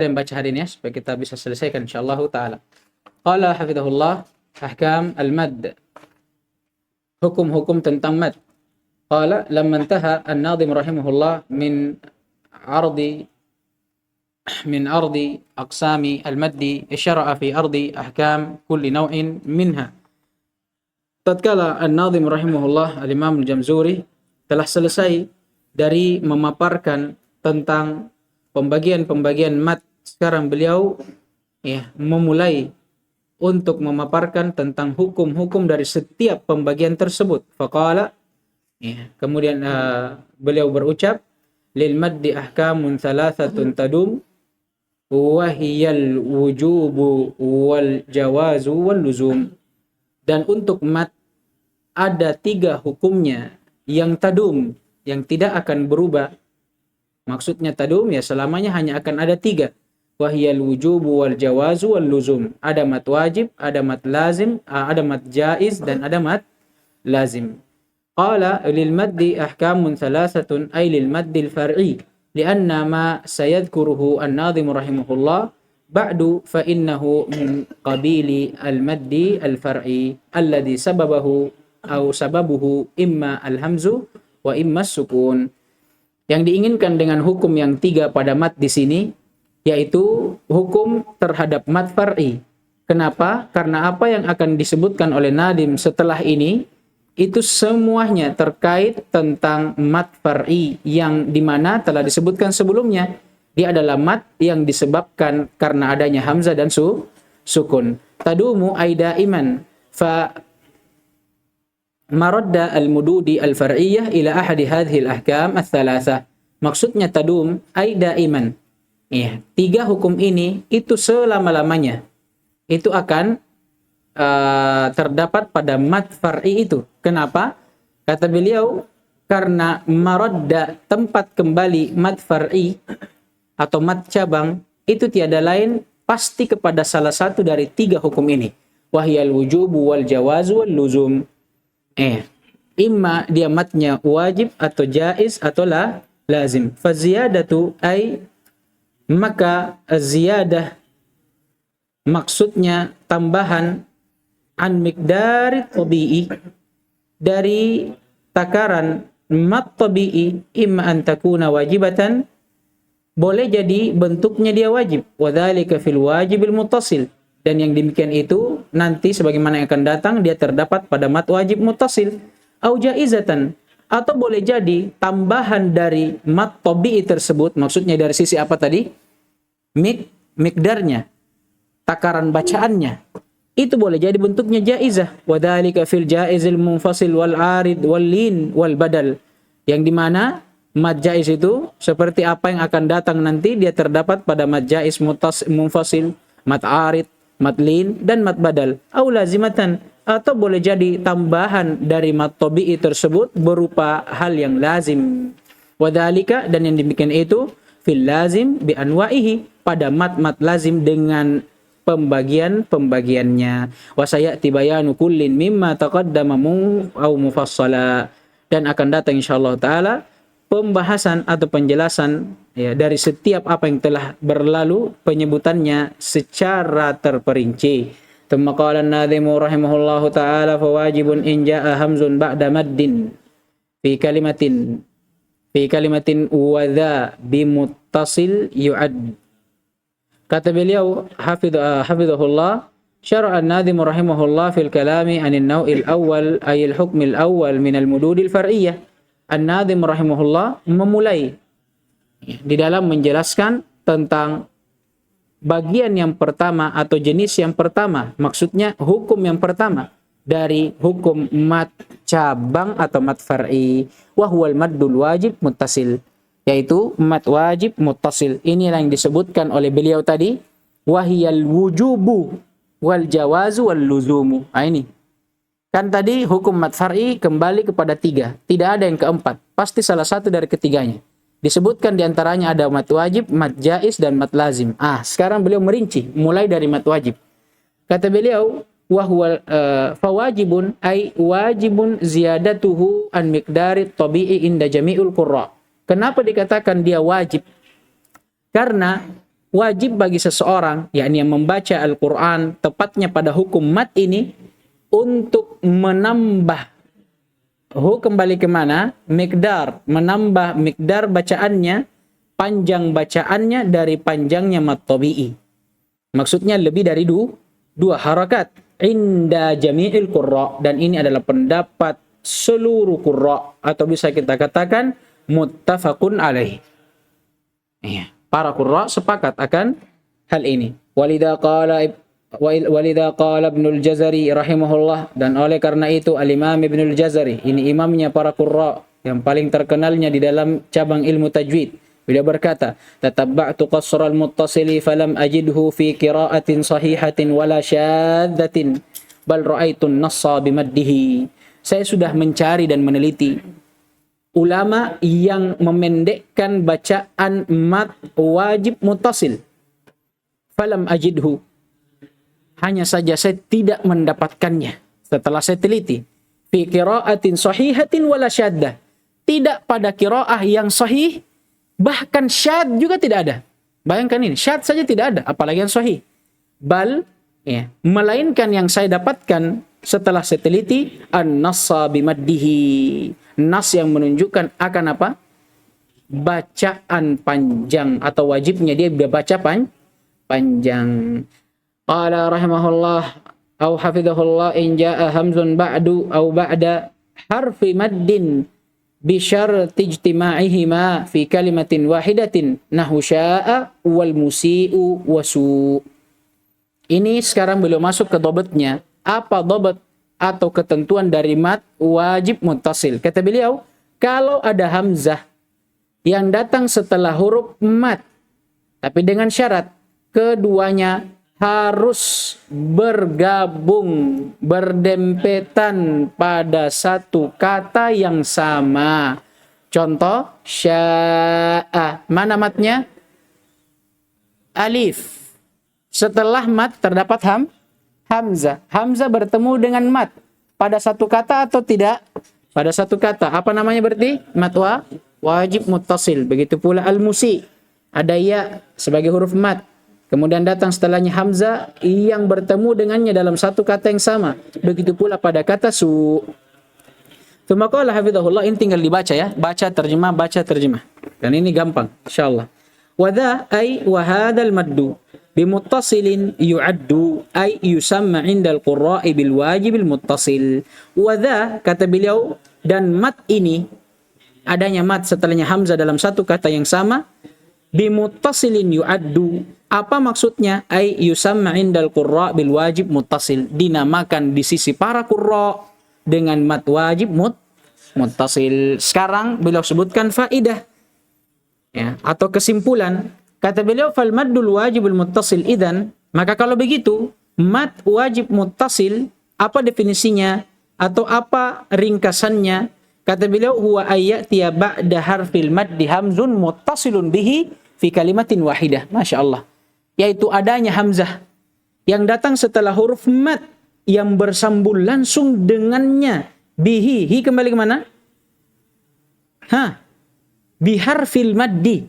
yang baca hari ini ya, supaya kita bisa selesaikan insyaallah taala. Qala hafizahullah ahkam al-mad. Hukum-hukum tentang mad. Qala lamma intaha an-nadhim rahimahullah min ardi aqsami al-maddi syara'a fi ardi ahkam kulli naw'in minha. Tatkala an-nadhim rahimahullah al-Imam al-Jamzuri telah selesai dari memaparkan tentang pembagian-pembagian mad, sekarang beliau memulai untuk memaparkan tentang hukum-hukum dari setiap pembagian tersebut. Faqala, kemudian beliau berucap, lil maddi ahkamun thalathatun tadum wa hiyal wujubu wal jawazu wal luzum. Dan untuk mad ada 3 hukumnya yang tadum, yang tidak akan berubah. Maksudnya tadum ya selamanya hanya akan ada 3. Wahiyal wujubu wal jawazu wal luzum. Ada mat wajib, ada mat lazim, ada mat jaiz, dan ada mat lazim. Qala lil maddi ahkamun thalathatun ay lil maddi al far'i lianna ma sayadhkuruhu an-nadhim rahimahullah ba'du fa innahu min qabili al maddi al far'i alladhi sababuhu imma al hamzu wa imma sukun. Yang diinginkan dengan hukum yang 3 pada mat di sini yaitu hukum terhadap mat far'i. Kenapa? Karena apa yang akan disebutkan oleh Nadim setelah ini itu semuanya terkait tentang mat far'i yang dimana telah disebutkan sebelumnya. Dia adalah mat yang disebabkan karena adanya hamzah dan sukun. Tadumu aida iman fa maradda al-mududi al-far'iyyah ila ahadi hadhihi al-ahkam al-thalathah. Maksudnya tadum aida iman. 3 hukum ini itu selama-lamanya itu akan terdapat pada mat far'i itu. Kenapa? Kata beliau, karena maradda tempat kembali mat far'i atau mat cabang itu tiada lain pasti kepada salah satu dari 3 hukum ini. Wahyal wujubu wal jawazu wal luzum. Imma dia matnya wajib atau jaiz atau lazim. Faziyadatu ay, maka ziyadah maksudnya tambahan an miqdari tabi'i dari takaran mat tabi'i imma an takuna wajibatan, boleh jadi bentuknya dia wajib, wadzalika fil wajibil muttasil, dan yang demikian itu nanti sebagaimana yang akan datang dia terdapat pada mat wajib muttasil, au jaizatan, atau boleh jadi tambahan dari mat tabi'i tersebut, maksudnya dari sisi apa tadi? Mikdarnya, takaran bacaannya, itu boleh jadi bentuknya jaizah. Wadzalika fil jaizil munfasil wal arid wal lin wal badal, yang dimana mat jaiz itu seperti apa yang akan datang nanti dia terdapat pada mat jaiz munfasil, mat arid, mat lin, dan mat badal. Au lazimatan, atau boleh jadi tambahan dari mat tabi'i tersebut berupa hal yang lazim. Wadzalika, dan yang demikian itu fil lazim bi anwa'ihi, pada mat-mat lazim dengan pembagian-pembagiannya. Wa sayati bayanu kullin mimma taqaddama au mufassala, dan akan datang insyaallah taala pembahasan atau penjelasan dari setiap apa yang telah berlalu, penyebutannya secara terperinci. Tsumma qala an-nadhimu rahimahullahu taala fa wajibun in jaa hamzun ba'da maddin fi kalimatin wa dha bimuttasil yu'ad. Kata beliau hafizahullah, syara'a an-nadhim rahimahullah fil kalami 'anil naw'il awwal ay al-hukm al-awwal min al-mudud al-far'iyyah. An-nadhim rahimahullah memulai di dalam menjelaskan tentang bagian yang pertama atau jenis yang pertama, maksudnya hukum yang pertama dari hukum mat cabang atau mat far'i, wa huwal maddul wajib muttasil, yaitu mat wajib muttasil. Inilah yang disebutkan oleh beliau tadi, wahiyal wujubu wal jawazu wal luzumu. Ini kan tadi hukum mat far'i kembali kepada 3, tidak ada yang keempat, pasti salah satu dari ketiganya. Disebutkan diantaranya ada mat wajib, mat jaiz, dan mat lazim. Sekarang beliau merinci mulai dari mat wajib. Kata beliau, wahwal fawajibun ay wajibun ziyadatuhu an miqdari tabi'i inda jami'ul qurra. Kenapa dikatakan dia wajib? Karena wajib bagi seseorang, yakni yang membaca Al-Quran, tepatnya pada hukum mat ini, untuk menambah, kembali kemana? Menambah mikdar bacaannya, panjang bacaannya dari panjangnya mat tabi'i. Maksudnya lebih dari dua harakat. Inda jami'il qurra, dan ini adalah pendapat seluruh qurra, atau bisa kita katakan muttafaqun alaih. Para qurra sepakat akan hal ini. Walidha qala Ibnul Jazari rahimahullah, dan oleh karena itu al-Imam Ibnul Jazari, ini imamnya para qurra yang paling terkenalnya di dalam cabang ilmu tajwid. Beliau berkata, "Tatabba'tu qasra al-muttasili falam ajidhu fi qira'atin sahihatin wala syaddatin, bal ra'aitu an-nassa bimaddihi." Saya sudah mencari dan meneliti ulama yang memendekkan bacaan mat wajib muttasil. Falam ajidhu. Hanya saja saya tidak mendapatkannya setelah saya teliti. Fi qira'atin sahihatin wala syaddah. Tidak pada qiraah yang sahih, bahkan syad juga tidak ada. Bayangkan ini, syad saja tidak ada, apalagi yang sahih. Bal, melainkan yang saya dapatkan setelah saya teliti, an-nassa bimaddihi. Nas yang menunjukkan akan apa? Bacaan panjang, atau wajibnya dia baca panjang. Qala rahimahullah au hafidhahullah, in jaa hamzun ba'du au ba'da harfi maddin bisyarti ijtima'ihima fi kalimatin wahidatin nahu sya'a wal musi'u wasu. Ini sekarang beliau masuk ke dhabatnya. Apa dhabat atau ketentuan dari mat wajib muttasil? Kata beliau, kalau ada hamzah yang datang setelah huruf mat, tapi dengan syarat keduanya harus bergabung, berdempetan pada satu kata yang sama. Contoh, sya'a. Mana matnya? Alif. Setelah mat terdapat hamzah. Hamzah bertemu dengan mat pada satu kata atau tidak? Pada satu kata. Apa namanya berarti? Mat wajib muttasil. Begitu pula al-musi. Ada ya sebagai huruf mat. Kemudian datang setelahnya hamzah yang bertemu dengannya dalam satu kata yang sama. Begitu pula pada kata su. Tsumma qala hafizahullah, ini tinggal dibaca ya. Baca terjemah. Dan ini gampang insyaallah. Wa dha ay wa hadzal maddu bimuttasilin yu'addu ay yusamma 'inda al-qurra'i bil wajibil muttasil. Wa dha, kata beliau, dan mat ini, adanya mat setelahnya hamzah dalam satu kata yang sama, bimuttasilin yu'addu. Apa maksudnya? Ay yusamma 'indal qurra bil wajib muttasil. Dinamakan di sisi para qurra dengan mat wajib muttasil. Sekarang beliau sebutkan faidah, ya, atau kesimpulan. Kata beliau, fal maddul wajibul muttasil idzan, maka kalau begitu mat wajib muttasil apa definisinya atau apa ringkasannya? Kata beliau, huwa ayyatiya ba'da harfil maddi hamzun muttasilun bihi fi kalimatin wahidah. Masya Allah. Yaitu adanya hamzah yang datang setelah huruf mat yang bersambung langsung dengannya. Bihi, hi kembali ke mana? Biharfil maddi.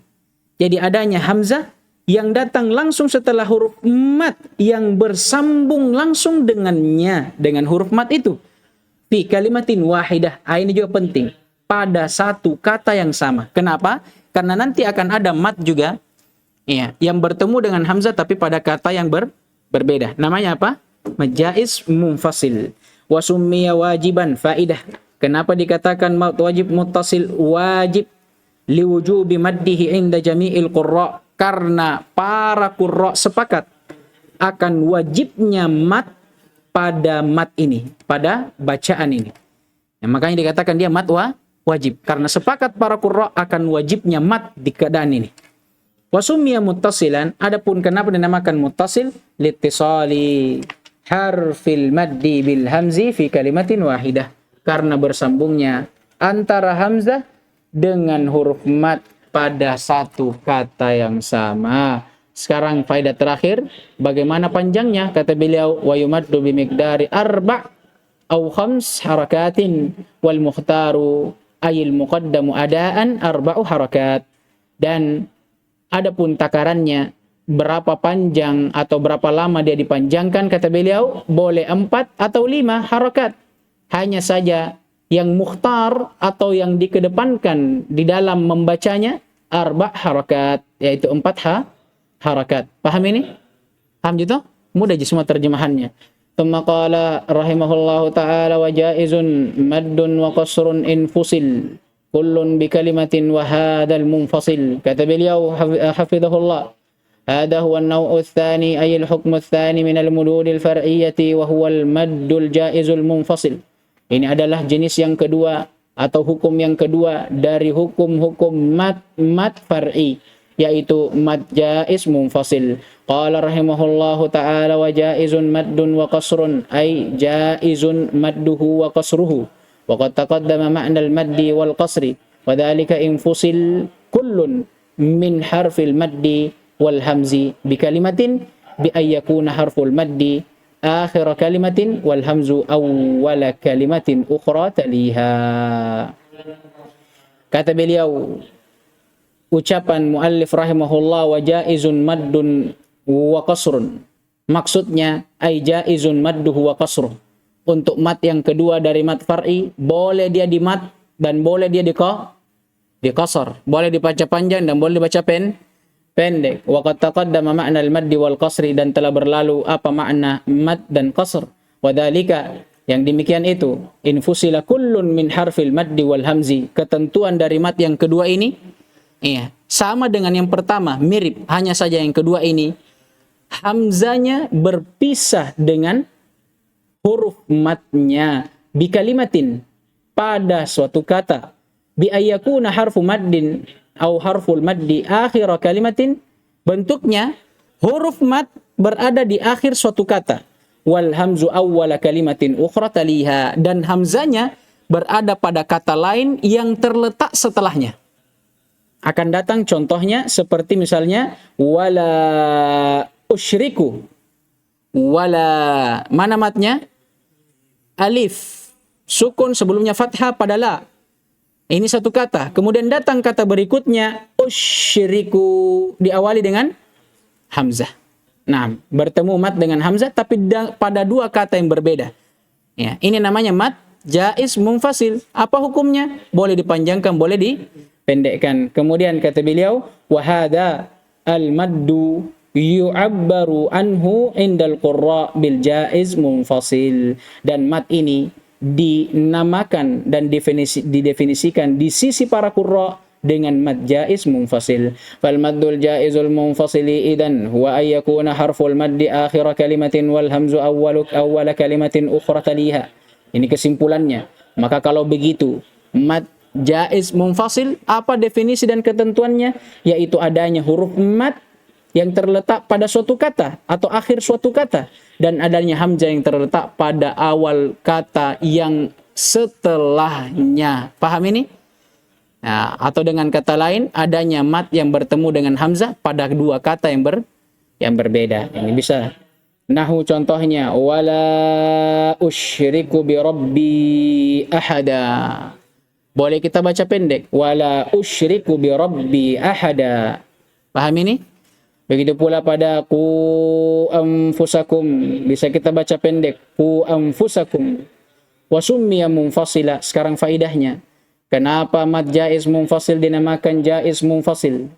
Jadi adanya hamzah yang datang langsung setelah huruf mat yang bersambung langsung dengannya, dengan huruf mat itu. Fi kalimatin wahidah. Ini juga penting. Pada satu kata yang sama. Kenapa? Karena nanti akan ada mat juga, ya, yang bertemu dengan hamzah tapi pada kata yang berbeda. Namanya apa? Majais munfasil. Wa summiya wajiban faidah. Kenapa dikatakan mat wajib muttasil wajib? Liwujubi maddihi inda jami'il qurra. Karena para qurra sepakat akan wajibnya mat pada mat ini, pada bacaan ini. Ya, makanya dikatakan dia mat wajib. Karena sepakat para qurra akan wajibnya mat di keadaan ini. Wasummiya muttasilan, adapun kenapa dinamakan muttasil? Liittisali harfil maddi bil hamzi fi kalimatin wahidah. Karena bersambungnya antara hamzah dengan huruf mat pada satu kata yang sama. Sekarang faedah terakhir, bagaimana panjangnya? Kata beliau, wa yumaddu bi miqdari arba' au khams harakatin wal mukhtaru ayil muqaddamu adaan arba'u harakat. Dan adapun takarannya berapa panjang atau berapa lama dia dipanjangkan, kata beliau, boleh 4 atau 5 harakat. Hanya saja yang mukhtar atau yang dikedepankan di dalam membacanya 4 harakat, yaitu 4 harakat. Paham ini? Paham gitu? Mudah aja semua terjemahannya. Thumma qala rahimahullahu ta'ala wa jaizun maddun wa qasrun infusil kullun bi kalimatin wa hadal munfasil. Kata beliau hafizahullah, هذا هو النوع الثاني أي الحكم الثاني من المدود الفرعية وهو المد الجائز المنفصل. Ini adalah jenis yang kedua atau hukum yang kedua dari hukum-hukum mad far'i, yaitu mad jaiz munfasil. Qala rahimahullahu ta'ala wa jaizun maddun wa qasrun ay jaizun madduhu wa qasruhu. Wa qad taqaddama ma'na al-maddi wal qasri wa dhalika infusil kullun min harfil maddi wal hamzi bi kalimatin bi ayyakuna harful maddi akhir kalimatin wal hamzu awwala kalimatin ukhra taliha. Kata beliau, ucapan muallif rahimahullah wa jaizun maddun wa qasrun, maksudnya ay jaizun madduhu wa qasruh. Untuk mad yang kedua dari mad far'i, boleh dia di mad dan boleh dia di qasar, boleh dibaca panjang dan boleh dibaca pendek. Wa qad taqaddama ma'na al-maddi wal qasri, dan telah berlalu apa makna mad dan qasr. Wa dzalika, yang demikian itu, infusila kullun min harfil maddi wal hamzi, ketentuan dari mad yang kedua ini sama dengan yang pertama, mirip, hanya saja yang kedua ini hamzanya berpisah dengan huruf madnya bi kalimatin, pada suatu kata, bi ayyakuna harfu maddin au harful maddi akhir kalimatin, bentuknya huruf mad berada di akhir suatu kata, wal hamzu awwala kalimatin ukhra taliha, dan hamzanya berada pada kata lain yang terletak setelahnya. Akan datang contohnya seperti misalnya wala usyriku, wala, mana matnya? Alif, sukun sebelumnya fathah pada la. Ini satu kata. Kemudian datang kata berikutnya, usyriku, diawali dengan hamzah. Nah, bertemu mad dengan hamzah tapi pada dua kata yang berbeda. Ya, ini namanya mad jaiz munfasil. Apa hukumnya? Boleh dipanjangkan, boleh dipendekkan. Kemudian kata beliau, wa hadza al-maddu yu'abbaru anhu indal qurra bil jaiz munfasil. Dan mad ini dinamakan dan didefinisikan di sisi para qurra dengan mad jaiz munfasil. Fal maddul jaizul munfasili idan huwa ay yakuna harful maddi akhir kalimatin wal hamzu awwala kalimatin ukhra taliha. Ini kesimpulannya. Maka kalau begitu, mad jaiz munfasil, apa definisi dan ketentuannya? Yaitu adanya huruf mad yang terletak pada suatu kata atau akhir suatu kata, dan adanya hamzah yang terletak pada awal kata yang setelahnya. Paham ini? Nah, atau dengan kata lain, adanya mad yang bertemu dengan hamzah pada dua kata yang berbeda. Ini bisa nahu contohnya, wala usyriku bi rabbi ahada. Boleh kita baca pendek, wala usyriku bi rabbi ahada. Paham ini? Begitu pula pada ku anfusakum, bisa kita baca pendek, ku anfusakum. Wa summiya munfasila. Sekarang faidahnya, kenapa mad jaiz munfasil dinamakan jaiz munfasil?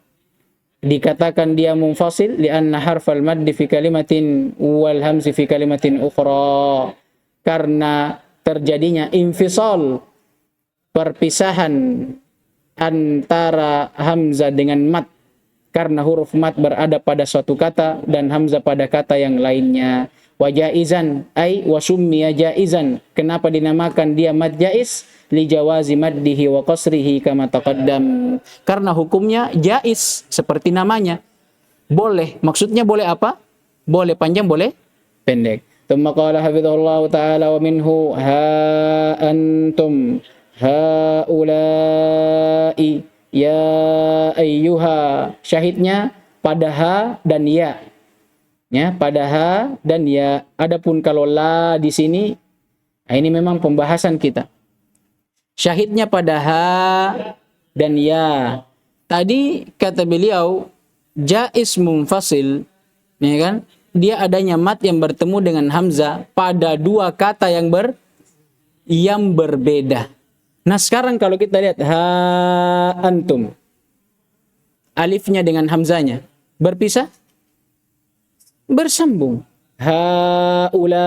Dikatakan dia munfasil lianna harfal maddi fi kalimatin wal hamzi fi kalimatin ukhra, karena terjadinya infisal, perpisahan antara hamzah dengan mad, karena huruf mad berada pada suatu kata dan hamzah pada kata yang lainnya. Wa jaizan ay wa summiya jaizan, kenapa dinamakan dia mad jaiz? Li jawazi maddihi wa qasrihi kama taqaddam, karena hukumnya jaiz seperti namanya. Boleh, maksudnya boleh apa? Boleh panjang, boleh pendek. Tsumma qala hafizahullahu taala wa minhu ha antum haula'i ya ayyuha. Syahidnya pada ha dan ya. Ya, pada ha dan ya. Adapun kalau la di sini, ini memang pembahasan kita. Syahidnya pada ha dan ya. Tadi kata beliau jaiz munfasil, ya kan? Dia adanya mat yang bertemu dengan hamzah pada dua kata yang berbeda. Nah, sekarang kalau kita lihat ha antum, alifnya dengan hamzanya berpisah, bersambung. Haula,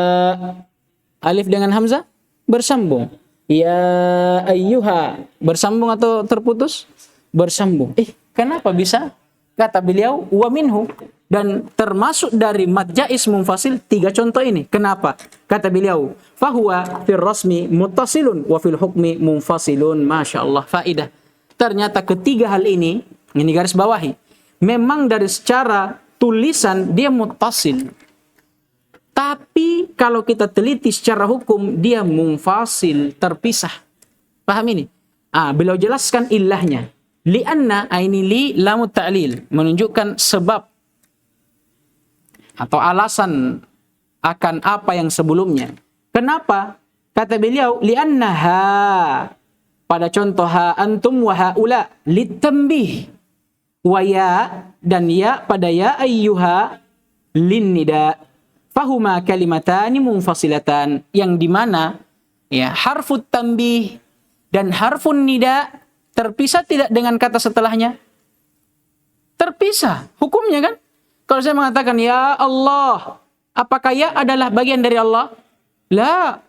alif dengan hamzah bersambung. Ya ayyuha, bersambung atau terputus? Bersambung. Kenapa bisa? Kata beliau, wa minhu, dan termasuk dari mad jaiz munfasil 3 contoh ini. Kenapa? Kata beliau, fahuwa fil rasmi muttasilun wa fil hukmi munfasilun. Masya Allah, faidah. Ternyata ketiga hal ini garis bawahi, memang dari secara tulisan dia muttasil. Tapi kalau kita teliti secara hukum, dia munfasil, terpisah. Paham ini? Beliau jelaskan ilahnya. Lianna, ini li lamut ta'lil, menunjukkan sebab atau alasan akan apa yang sebelumnya. Kenapa? Kata beliau, lianna ha, pada contoh ha antum wa haula, litambih, wa ya, dan ya pada ya ayyuha, lin nida, fahuma kalimatani munfasilatan, yang dimana ya harfut tambih dan harfun nida terpisah tidak dengan kata setelahnya? Terpisah. Hukumnya kan? Kalau saya mengatakan, ya Allah, apakah ya adalah bagian dari Allah? La.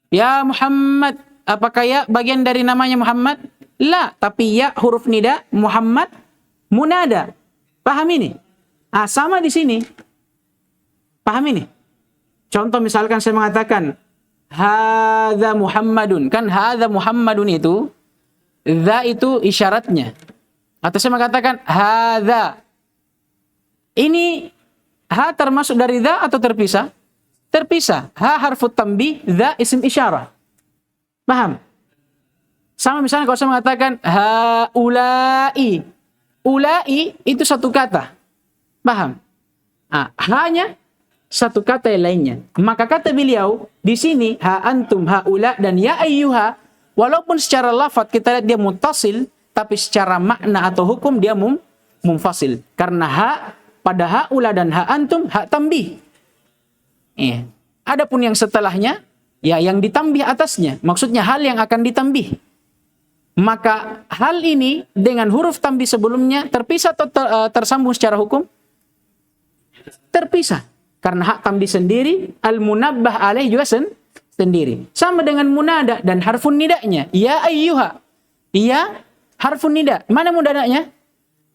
Ya Muhammad, apakah ya bagian dari namanya Muhammad? La. Tapi ya huruf nida, Muhammad, munada. Paham ini? Sama di sini. Paham ini? Contoh misalkan saya mengatakan, hadza Muhammadun. Kan hadza Muhammadun itu, dha itu isyaratnya. Atau saya mengatakan hadza. Ini ha termasuk dari dha atau terpisah? Terpisah. Ha harfut tambih, dha isim isyarah. Paham? Sama misalnya kalau saya mengatakan haulai. Ulai itu satu kata. Paham? Hanya satu kata yang lainnya. Maka kata beliau di sini ha antum haula dan ya ayyuha, walaupun secara lafaz kita lihat dia muttasil, tapi secara makna atau hukum dia munfasil. Karena ha pada haula dan ha antum ha tambih. Adapun yang setelahnya ya yang ditambih atasnya, maksudnya hal yang akan ditambih. Maka hal ini dengan huruf tambih sebelumnya terpisah atau tersambung secara hukum? Terpisah. Karena hak tambih sendiri, al-munabbah alaih juga sendiri. Sama dengan munada dan harfun nidanya. Ya ayyuha. Ya harfun nida. Mana munadanya?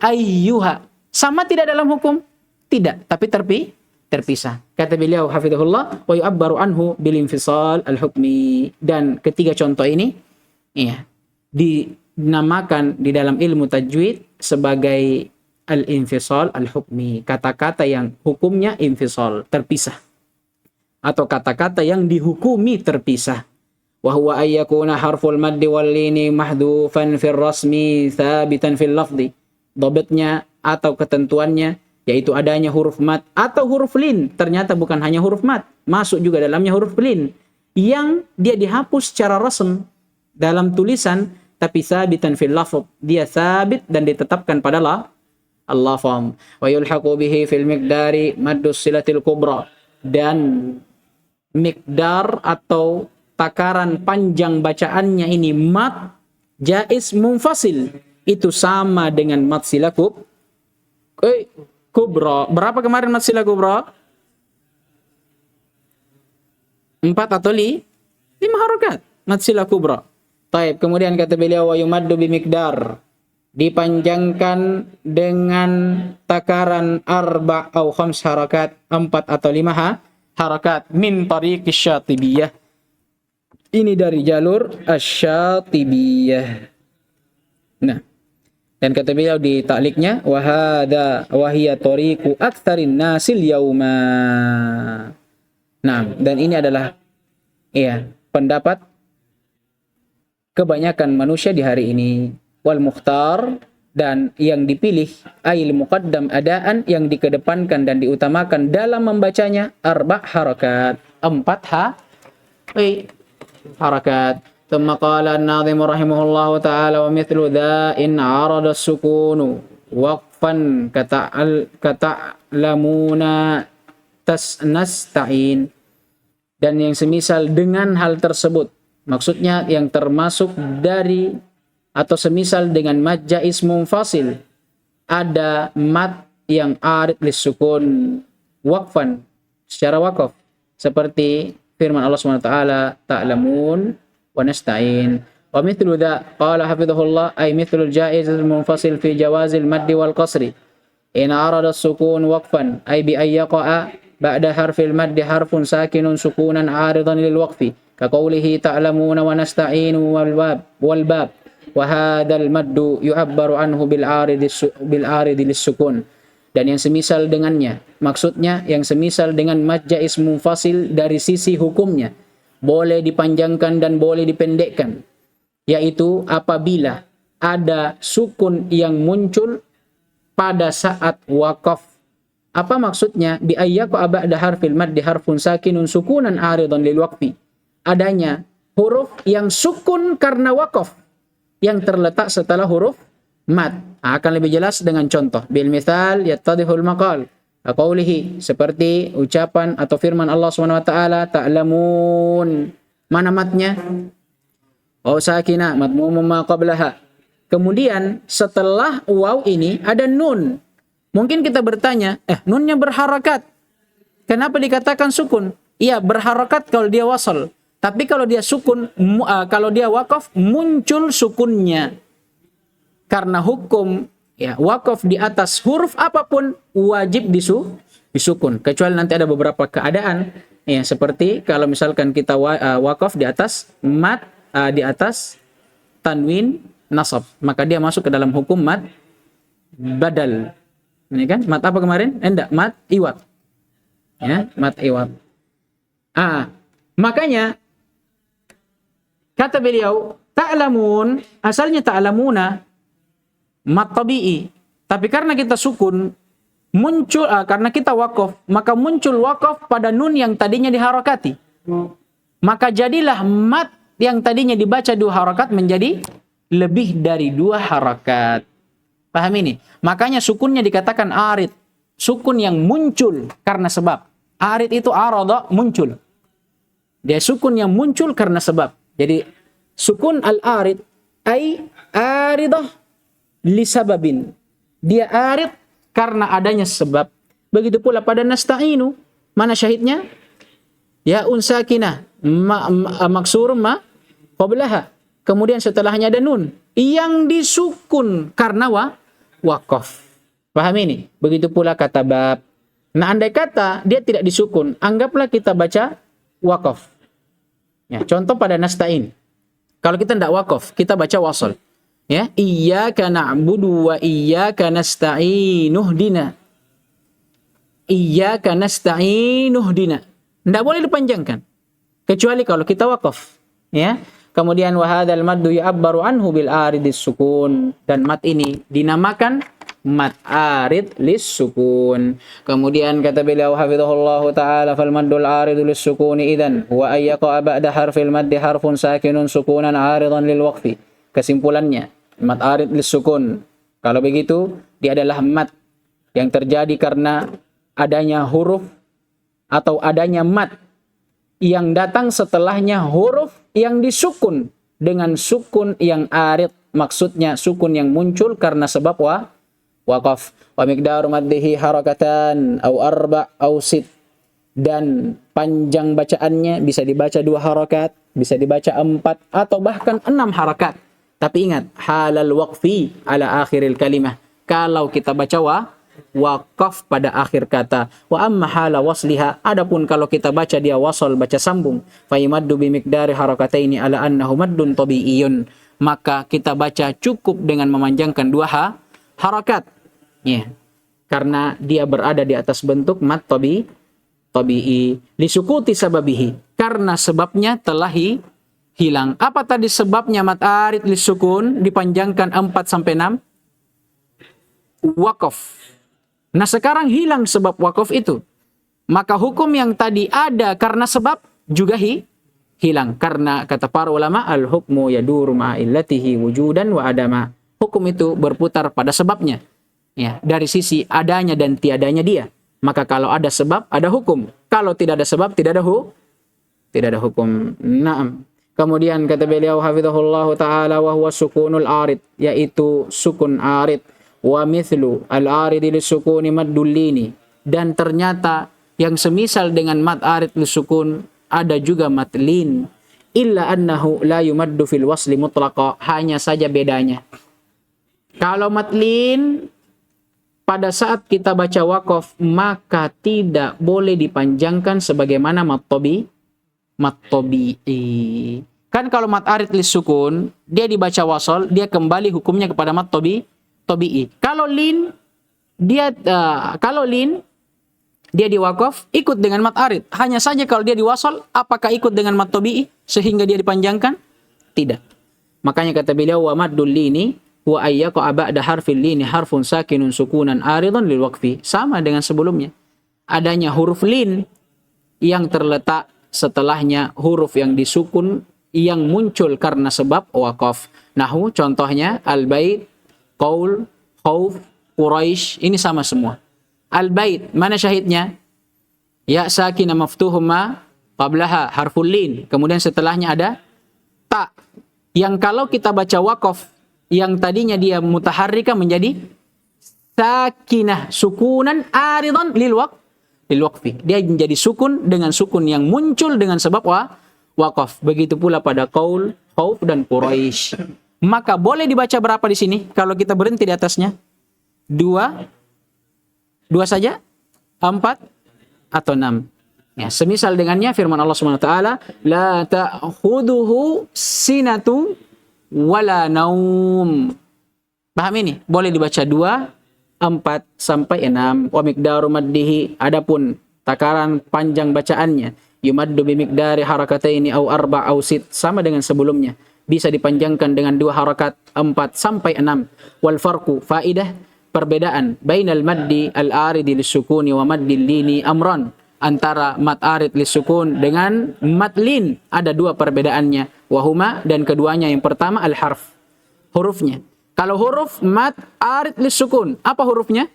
Ayyuha. Sama tidak dalam hukum? Tidak. Tapi terpisah. Kata beliau, hafidhahullah, wa yu'abbaru anhu bil infisal al-hukmi. Dan ketiga contoh ini, dinamakan di dalam ilmu tajwid sebagai al-infisal al-hukmi. Kata-kata yang hukumnya infisal, terpisah. Atau kata-kata yang dihukumi terpisah. Wa huwa ayyakuna harful maddi wal lini mahdhufan fil rasmi thabitan fil lafzi. Dhabitnya atau ketentuannya yaitu adanya huruf mad atau huruf lin. Ternyata bukan hanya huruf mad, masuk juga dalamnya huruf lin yang dia dihapus secara rasm dalam tulisan, tapi thabitan fil lafz. Dia thabit dan ditetapkan pada Allah faham. Wa yulhaqu bihi fil miqdari maddus silatil kubra. Dan miqdar atau takaran panjang bacaannya ini mad jaiz munfasil. Itu sama dengan mad sila kubra. Berapa kemarin mad sila kubra? 4 atau 5 harokat mad sila kubra. Taib. Kemudian kata beliau wa yumaddu bi miqdar. Dipanjangkan dengan takaran arba' atau 5 harakat, 4 atau 5 harakat min tariqis syatibiyah. Ini dari jalur asy-syatibiyah. Nah, dan kata beliau di ta'liqnya wa hadza wa hiya tariqu aktsarin nasil yauma. Nah, dan ini adalah pendapat kebanyakan manusia di hari ini. Wal mukhtar, dan yang dipilih ail muqaddam adaan, yang dikedepankan dan diutamakan dalam membacanya arba' harakat, 4 harakat. Thumma qala an-nadhim rahimahullahu ta'ala wa mithlu dha in arada as-sukunu waqf waqfan kata lamuna nasta'in, dan yang semisal dengan hal tersebut. Maksudnya yang termasuk dari atau semisal dengan mad jaiz munfasil, ada mad yang arid lisukun waqfan, secara waqaf, seperti firman Allah Subhanahu wa taala ta'lamun wa nasta'in. Wa mithlu dha qala hafizahullah ay mithlu al-jaiz al-munfasil fi jawaz al-madd wal qasri in arada as-sukun waqfan ay bi ay yaqa'a ba'da harfil madd harfun sakinun sukunan 'aridan lil waqfi ka qawlihi ta'lamuna wa nasta'inu wal bab wa hadzal maddu yu'abbaru anhu bil 'aridi lis sukun. Dan yang semisal dengannya, maksudnya yang semisal dengan mad jaiz munfasil dari sisi hukumnya, boleh dipanjangkan dan boleh dipendekkan, yaitu apabila ada sukun yang muncul pada saat waqaf. Apa maksudnya? Bi ayyaqa ba'da harfil maddi harfun sakinun sukunan 'aridan lil waqfi. Adanya huruf yang sukun karena waqaf yang terletak setelah huruf mad. Akan lebih jelas dengan contoh. Bil mithal yattadihul maqal. Qaulihi, seperti ucapan atau firman Allah Subhanahu wa taala ta'lamun. Mana matnya? Waw sakinah madmum ma qablaha. Kemudian setelah waw ini ada nun. Mungkin kita bertanya, nunnya berharakat. Kenapa dikatakan sukun? Iya, berharakat kalau dia wasal. Tapi kalau dia sukun, kalau dia waqaf, muncul sukunnya. Karena hukum ya waqaf di atas huruf apapun wajib disukun. Kecuali nanti ada beberapa keadaan ya, seperti kalau misalkan kita waqaf di atas mad, di atas tanwin nasab, maka dia masuk ke dalam hukum mad badal. Ini kan mad apa kemarin? Enggak, mad iwad. Ya, mad iwad. Makanya kata beliau, ta'lamun, asalnya ta'lamuna mad tabi'i. Tapi karena kita sukun, muncul karena kita waqaf, maka muncul waqaf pada nun yang tadinya diharakati. Maka jadilah mad yang tadinya dibaca 2 harakat menjadi lebih dari 2 harakat. Paham ini? Makanya sukunnya dikatakan arid. Sukun yang muncul karena sebab. Arid itu arada, muncul. Dia sukun yang muncul karena sebab. Jadi sukun al-arid ay aridah li sababin. Dia arid karena adanya sebab. Begitu pula pada nasta'inu. Mana syahidnya? Ya unsakinah maksurum ma qablaha. Kemudian setelahnya ada nun yang disukun karena waqaf. Paham ini? Begitu pula kata bab. Nah, andai kata dia tidak disukun, anggaplah kita baca waqaf. Ya, contoh pada nasta'in. Kalau kita tidak waqaf, kita baca wasal. Ya, iyyaka na'budu wa iyyaka nasta'in uhdina. Iyyaka nasta'in uhdina. Tidak boleh dipanjangkan. Kecuali kalau kita waqaf. Ya. Kemudian wa hadzal maddu yu'abbaru anhu bil aridis sukun, dan mad ini dinamakan mad arid lis sukun. Kemudian kata beliau hafizahullahu taala fal maddul aridu lis sukuni idzan wa ayyaqa ba'da harfil maddi harfun sakinun sukunan aridan lil waqfi. Kesimpulannya, mad arid lis sukun, kalau begitu dia adalah mad yang terjadi karena adanya huruf atau adanya mad yang datang setelahnya huruf yang disukun dengan sukun yang arid, maksudnya sukun yang muncul karena sebab waqaf. Wa miqdaru maddihi harakatan au arba' au sit, dan panjang bacaannya bisa dibaca 2 harakat, bisa dibaca 4 atau bahkan 6 harakat. Tapi ingat, halal waqfi ala akhiril kalimah. Kalau kita baca waqaf pada akhir kata. Wa amma hala wasliha, adapun kalau kita baca dia wasal, baca sambung, fa yamaddu bi miqdari harakataini ala annahu maddun tabi'iyyun, maka kita baca cukup dengan memanjangkan 2 harakat. Ya. Karena dia berada di atas bentuk mad tabi'i li sukuti sababihi, karena sebabnya telah hilang. Apa tadi sebabnya mad arid li sukun dipanjangkan 4 sampai 6? Waqaf. Nah, sekarang hilang sebab waqaf itu. Maka hukum yang tadi ada karena sebab juga hilang. Karena kata para ulama, al-hukmu yaduru ma'a illatihi wujudan wa adama. Hukum itu berputar pada sebabnya. Ya, dari sisi adanya dan tiadanya dia. Maka kalau ada sebab, ada hukum. Kalau tidak ada sebab, tidak ada hukum. Naam. Kemudian kata beliau hafizahullah taala wa huwa sukunul arid, yaitu sukun arid, wa mithlu al arid lisukuni maddul lini, dan ternyata yang semisal dengan mad arid lisukun ada juga mad lin, illa annahu la yumaddu fil wasli mutlaqa, hanya saja bedanya. Kalau mad lin pada saat kita baca waqaf maka tidak boleh dipanjangkan sebagaimana mad tabi'i. Kan kalau mad arid lisukun dia dibaca wasal, dia kembali hukumnya kepada mad tabi'i. Kalau lin dia di waqaf ikut dengan mad arid. Hanya saja kalau dia di wasal apakah ikut dengan mad tabi'i sehingga dia dipanjangkan? Tidak. Makanya kata beliau wa maddul lini wa ayyaqa ba'da harfil lini harfun sakinun sukunan aridun lil waqfi. Sama dengan sebelumnya. Adanya huruf lin yang terletak setelahnya huruf yang disukun yang muncul karena sebab waqaf. Nahu contohnya al-bait, qaul, khauf, quraisy, ini sama semua. Al-bait, mana syahidnya? Ya sakinah maftuhum ma qablaha harful lin. Kemudian setelahnya ada ta. Yang kalau kita baca waqaf yang tadinya dia mutaharrika menjadi sakinah sukunan aridan lil waqfi. Dia menjadi sukun dengan sukun yang muncul dengan sebab waqaf. Begitu pula pada qaul, khauf dan quraisy. Maka boleh dibaca berapa di sini kalau kita berhenti di atasnya? Dua saja? 4 atau 6. Ya, semisal dengannya firman Allah Subhanahu wa taala, la ta'khuduhu sinatu wala naum. Paham ini? Boleh dibaca 2, 4 sampai 6. Wa miqdaru maddihi, adapun takaran panjang bacaannya, yumaddu bi miqdari harakataini au arba' au sit, sama dengan sebelumnya. Bisa dipanjangkan dengan 2 harakat, 4 sampai 6. Wal farqu, faidah perbedaan bainal maddi al-aridi lisukuni wa maddil lini amran, antara mad arid lisukun dengan mad lin ada 2 perbedaannya. Wahuma, dan keduanya, yang pertama al-harf, hurufnya. Kalau huruf mad arid lisukun, apa hurufnya?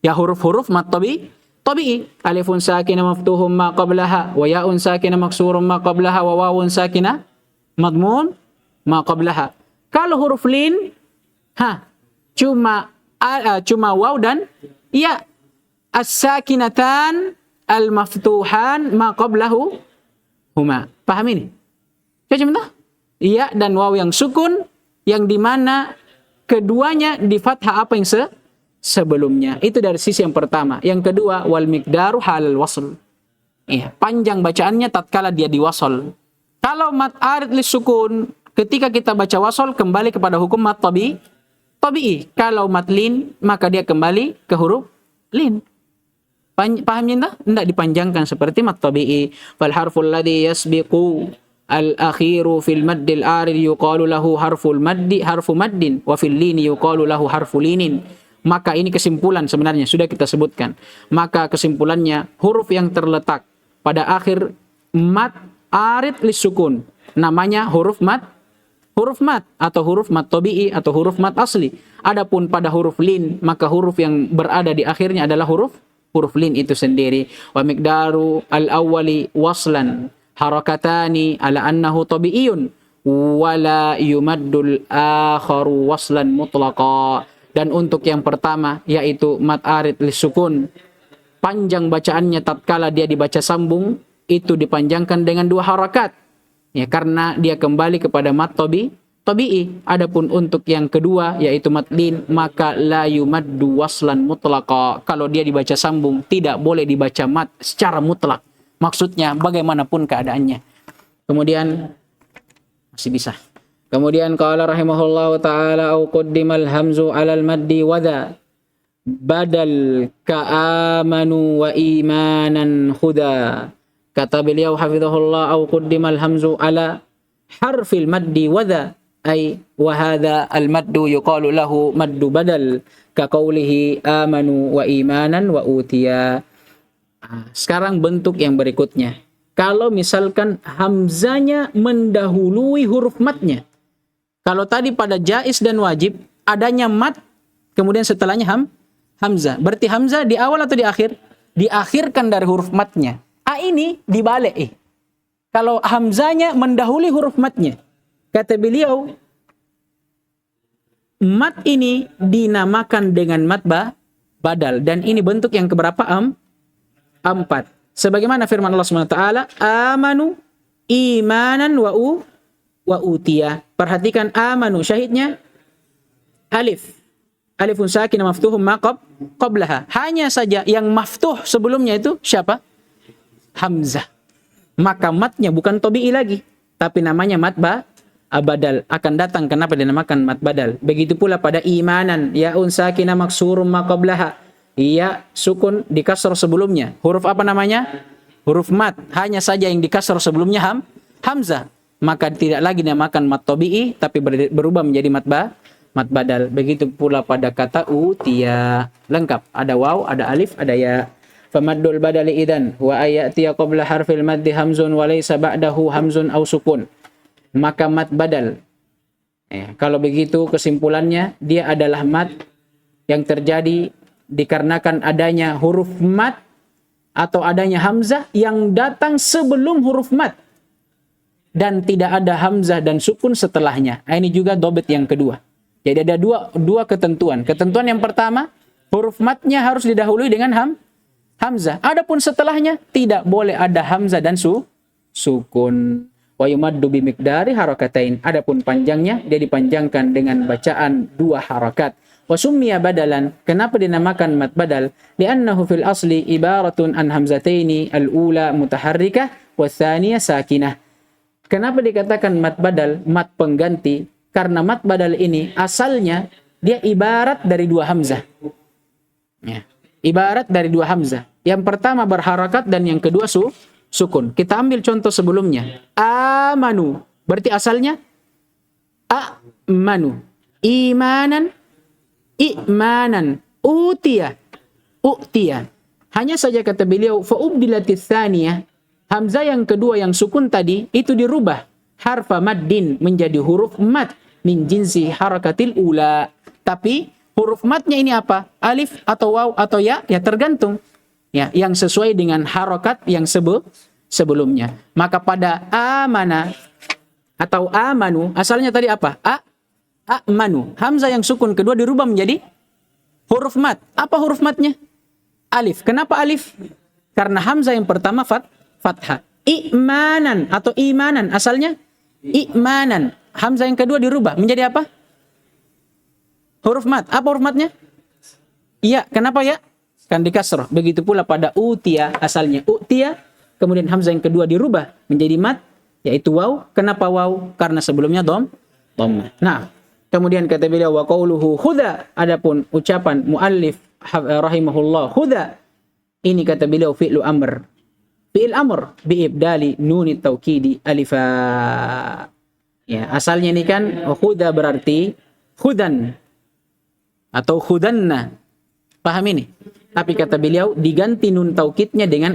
Ya huruf-huruf mad tabi'i. Alifun sakinah maftuhum ma qablaha, wa ya'un sakinah maksurun ma qablaha, wa wawun sakinah madmun ma qablaha. Kalau huruf lin, cuma waw dan ya, as-sakinatan al-maftuhan ma qablahu huma. Paham ini? Contoh, iya dan waw yang sukun, yang dimana keduanya di fathah apa yang sebelumnya. Itu dari sisi yang pertama. Yang kedua, wal miqdaru halal wasl. Iya, panjang bacaannya tatkala dia diwasal. Kalau mad arid lisukun, ketika kita baca wasal kembali kepada hukum mad tabi'i. Kalau mad lin, maka dia kembali ke huruf lin. Pahamnya tidak dipanjangkan seperti mad tabi'i. Fal harful ladzi yasbiqu al-akhiru fil maddil arid yuqalu lahu harfu maddin wa fil lini yuqalu lahu harfu linin. Maka ini kesimpulan sebenarnya sudah kita sebutkan. Maka kesimpulannya huruf yang terletak pada akhir mad arid lisukun namanya huruf mad atau huruf mad tabi'i atau huruf mad asli. Adapun pada huruf lin, maka huruf yang berada di akhirnya adalah huruf lin itu sendiri. Wa miqdaru al-awwali waslan harakatani ala annahu tabi'iyun wala yumaddul akharu waslan mutlaqa. Dan untuk yang pertama yaitu mad arid lisukun, panjang bacaannya tatkala dia dibaca sambung itu dipanjangkan dengan 2 harakat. Ya, karena dia kembali kepada mad tabi'i. Adapun untuk yang kedua yaitu mad lin, maka la yumaddu waslan mutlaqa. Kalau dia dibaca sambung tidak boleh dibaca mad secara mutlak. Maksudnya bagaimanapun keadaannya. Kemudian masih bisa. Kemudian qala rahimahullahu taala au qaddimal hamzu 'alal maddi wadha badal ka'amanu wa imanan huda. Kata beliau hafizahullah au qaddimal hamzu 'ala harfil maddi wadha ay wa hadha al maddu yuqalu lahu maddu badal ka qawlihi amanu wa imanan wa utiya. Sekarang bentuk yang berikutnya. Kalau misalkan hamzanya mendahului huruf matnya. Kalau tadi pada jaiz dan wajib adanya mat kemudian setelahnya hamzah. Berarti hamzah di awal atau di akhir? Diakhirkan dari huruf matnya. A ini dibalik. Kalau hamzanya mendahului huruf matnya. Kata beliau, mat ini dinamakan dengan mat badal. Dan ini bentuk yang keberapa? Empat. Sebagaimana firman Allah SWT, amanu imanan wa utiyah. Perhatikan amanu, syahidnya alif. Alifun sakinah maftuhum ma qablaha. Hanya saja yang maftuh sebelumnya itu siapa? Hamzah. Maka matnya bukan tobi'i lagi, tapi namanya mat badal. Akan datang kenapa dinamakan mat badal. Begitu pula pada imanan, yaun sakinah maksurum ma qablaha. Iya, sukun di kasr sebelumnya. Huruf apa namanya? Huruf mat. Hanya saja yang di kasr sebelumnya hamzah. Maka tidak lagi dinamakan mat tobi'i, tapi berubah menjadi mat badal. Begitu pula pada kata utiya. Lengkap. Ada waw, ada alif, ada ya. Famaddul badali idan wa ayatiya qabla harfil maddi hamzun wa laysa ba'dahu hamzun aw sukun. Maka mat badal. Kalau begitu kesimpulannya dia adalah mat yang terjadi dikarenakan adanya huruf mat atau adanya hamzah yang datang sebelum huruf mat. Dan tidak ada hamzah dan sukun setelahnya. Ini juga dobit yang kedua. Jadi ada dua ketentuan. Ketentuan yang pertama, huruf matnya harus didahului dengan hamzah. Adapun setelahnya tidak boleh ada hamzah dan sukun. Wa yumaddu bi miqdari harakatain. Adapun panjangnya dia dipanjangkan dengan bacaan 2 harakat. Wa summiya badalan. Kenapa dinamakan mat badal? Li'annahu fil asli ibaratun an hamzataini al-ula mutaharrikah wa tsaniyah sakinah. Kenapa dikatakan mat badal, mat pengganti? Karena mat badal ini asalnya dia ibarat dari 2 hamzah. Ya. Ibarat dari 2 hamzah. Yang pertama berharakat dan yang kedua sukun. Kita ambil contoh sebelumnya. Amanu. Berarti asalnya amanu. Imanan. I'manan. Utiya. Hanya saja kata beliau, fa'ubdilatis tsaniyah. Hamzah yang kedua yang sukun tadi itu dirubah. Harfa maddin menjadi huruf mat. Min jinsi harakatil ula. Tapi huruf matnya ini apa? Alif atau waw atau ya? Ya tergantung. Ya, yang sesuai dengan harakat yang sebelumnya. Maka pada amana atau amanu, asalnya tadi apa? Amanu. Hamzah yang sukun kedua dirubah menjadi huruf mat. Apa huruf matnya? Alif. Kenapa alif? Karena hamzah yang pertama fathah. I'manan atau imanan. Asalnya i'manan. Hamzah yang kedua dirubah menjadi apa? Huruf mat. Apa huruf matnya? Iya. Kenapa ya? Kan di kasrah. Begitu pula pada utiya. Asalnya utiya. Kemudian hamzah yang kedua dirubah menjadi mat. Yaitu waw. Kenapa waw? Karena sebelumnya dhammah. Nah. Kemudian kata beliau wa qauluhu huda. Adapun ucapan muallif rahimahullah huda. Ini kata beliau fi'lu amr. Fi'il amr biibdali nunit taukidi alifa. Ya, asalnya ini kan huda berarti hudan atau hudanna. Paham ini? Tapi kata beliau diganti nun taukidnya dengan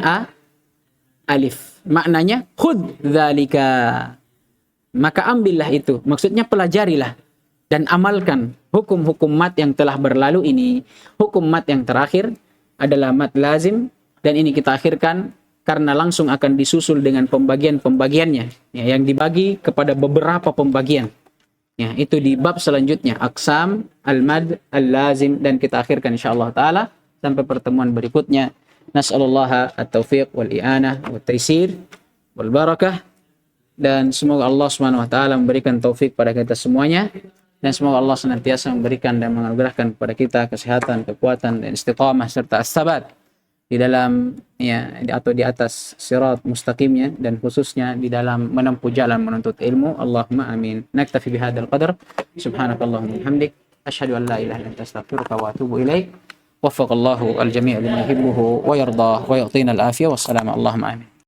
alif. Maknanya khud dzalika. Maka ambillah itu. Maksudnya pelajarilah dan amalkan hukum-hukum mat yang telah berlalu ini. Hukum mat yang terakhir adalah mat lazim dan ini kita akhirkan karena langsung akan disusul dengan pembagian-pembagiannya ya, yang dibagi kepada beberapa pembagian. Ya, itu di bab selanjutnya aqsam, al-mad, al-lazim dan kita akhirkan insyaallah taala sampai pertemuan berikutnya. Nas'alullaha at-taufiq wal i'anah wat taysir wal barakah dan semoga Allah Subhanahu wa taala memberikan taufik pada kita semuanya dan semoga Allah senantiasa memberikan dan menganugerahkan kepada kita kesehatan, kekuatan dan istiqamah serta as-sabat di dalam ya atau di atas sirat mustaqimnya dan khususnya di dalam menempuh jalan menuntut ilmu. Allahumma amin. Naktafi bihadzal qadar. Subhanakallahumma wa bihamdik asyhadu an la ilaha illa anta astaghfiruka wa atubu ilaik. Waffaqallahu al-jami' lima yuhibbuhu wa yardah wa yu'tina al-afiyah. Wassalamu Allahumma amin.